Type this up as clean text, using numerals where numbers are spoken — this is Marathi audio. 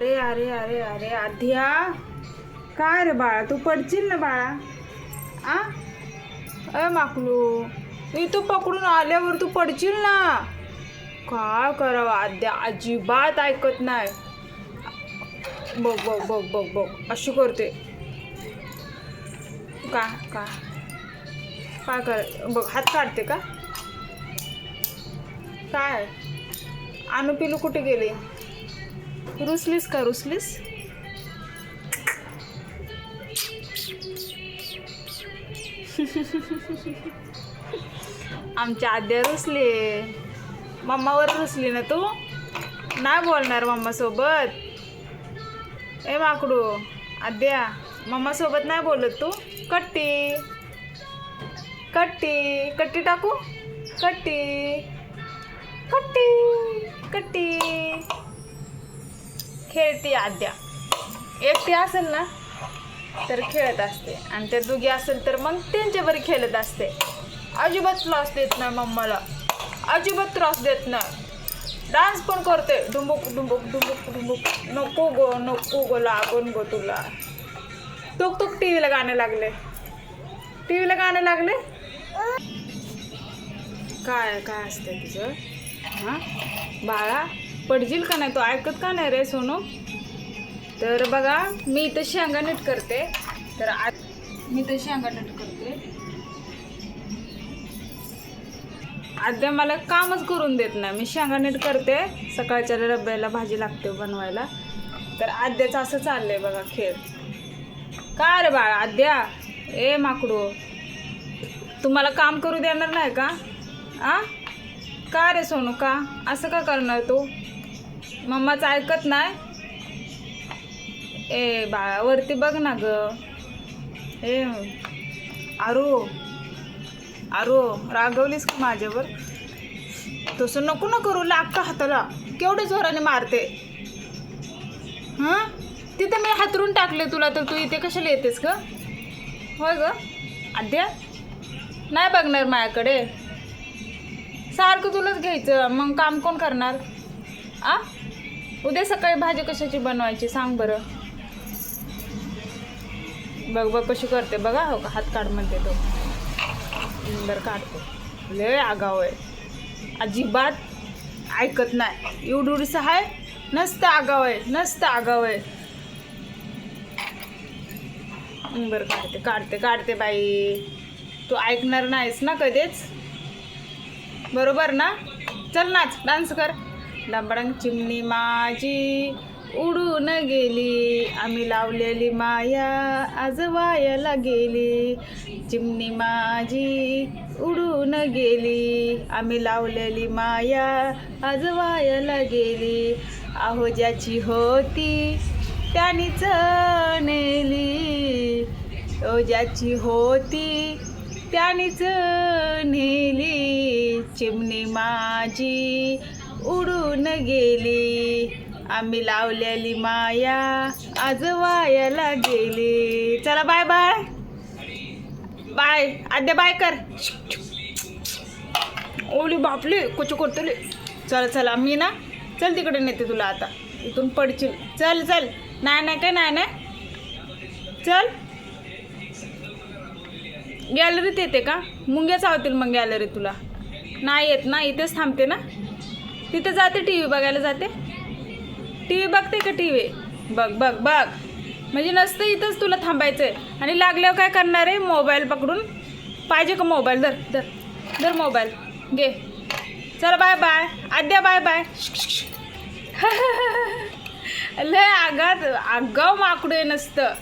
अरे अरे अरे अरे आध्या, काय रे बाळा, तू पडशील ना बाळा. आ अरे माकलू, मी तू पकडून आल्यावर तू पडशील ना. काय करावं आद्या, अजिबात ऐकत नाही. बघ बघ बघ बघ बघ अशी करते. का का काय कर, बघ हात काढते का. काय आणू पिलू कुठे गेले. रुसलीस का, रुसलीस. आमच्या आद्या रुसली, मम्मावर रुसली ना तू. नाही बोलणार मम्मा सोबत. ए माकडू आद्या, मम्मा सोबत नाही बोलत तू. कट्टी कट्टी कट्टी टाकू. कट्टी कट्टी कट्टी खेळती आद्या. एकटी असेल ना तर खेळत असते, आणि त्या दोघी असेल तर मग त्यांच्याबरोबर खेळत असते. अजिबात त्रास देत नाही मम्माला, अजिबात त्रास देत नाही. डान्स पण करते, डुंबुक डुंबुक डुंबुक डुंबुक. नको गो नको गो, लागून गो तुला. टुक टुक टी व्हीला गाणे लागले, टी व्हीला गाणे लागले. काय काय असते तुझं. हां बाळा, पडजील का नाही, तो ऐकत का नाही रे सोनू. तर बघा, मी इथं शेंगा नीट करते. तर मी इथं शेंगा नीट करते. आद्या मला कामच करून देत नाही. मी शेंगा नीट करते, सकाळच्या डब्याला भाजी लागते बनवायला. तर आद्याचं असं चाललंय बघा खेळ. काय रे बाळा आद्या, ए माकडू, तुम्हाला काम करू देणार नाही का. आ का रे सोनू, का असं का करणार तू. मम्माचं ऐकत नाही. ए बाळा वरती बघ ना ग. ए आरू आरू, रागवलीस का माझ्यावर. तसं नको ना करू, लाग का हाताला. केवढे जोराने मारते. हां तिथे मी हातरून टाकले तुला, तर तू इथे कशाला येतेस ग. होय ग आद्या, नाही बघणार माझ्याकडे. सारखं तुलाच घ्यायचं, मग काम कोण करणार. आ उद्या सकाळी भाजी कशाची बनवायची सांग बरं. बघ बघ कशी करते बघा. हो का, हात काढ म्हणते तो. बरं काढतो. लय आगाव आहे, अजिबात ऐकत नाही. एवढुडीस आहे, नसतं आगाव आहे, नसतं आगाव आहे. बरं काढते काढते काढते बाई. तू ऐकणार नाहीस ना कधीच, बरोबर ना. चल नाच, डान्स कर. लंबडंग चिमणी माझी उडून गेली, आम्ही लावलेली माया आज वायाला गेली. चिमणी माझी उडून गेली, आम्ही लावलेली माया आज वायाला गेली. अहो ज्याची होती त्यानीच नेली, ओ ज्याची होती त्यानीच नेली. चिमणी माझी उडून गेली, आम्ही लावलेली माया आज वायाला गेली. चला बाय बाय बाय आद्या, बाय कर. ओली बापले कुछ करतले. चल चला, मी ना चल तिकडे नेते तुला. आता इथून पडशील. चल चल. नाही नाही काय नाही नाही. चल. गॅलरीत येते का. मुंग्या चावतील मग गॅलरीत तुला. नाही येत ना, इथेच थांबते ना. तिथे जाते, टी व्ही बघायला जाते. टी व्ही बघते का. टी व्ही बघ बघ बघ. म्हणजे नसतं इथंच तुला थांबायचं आहे. आणि लागल्यावर काय करणार आहे, मोबाईल पकडून. पाहिजे का मोबाईल. धर धर धर मोबाईल घे. चला बाय बाय आद्या, बाय बाय. लय आगाव माकडू आहे नसतं.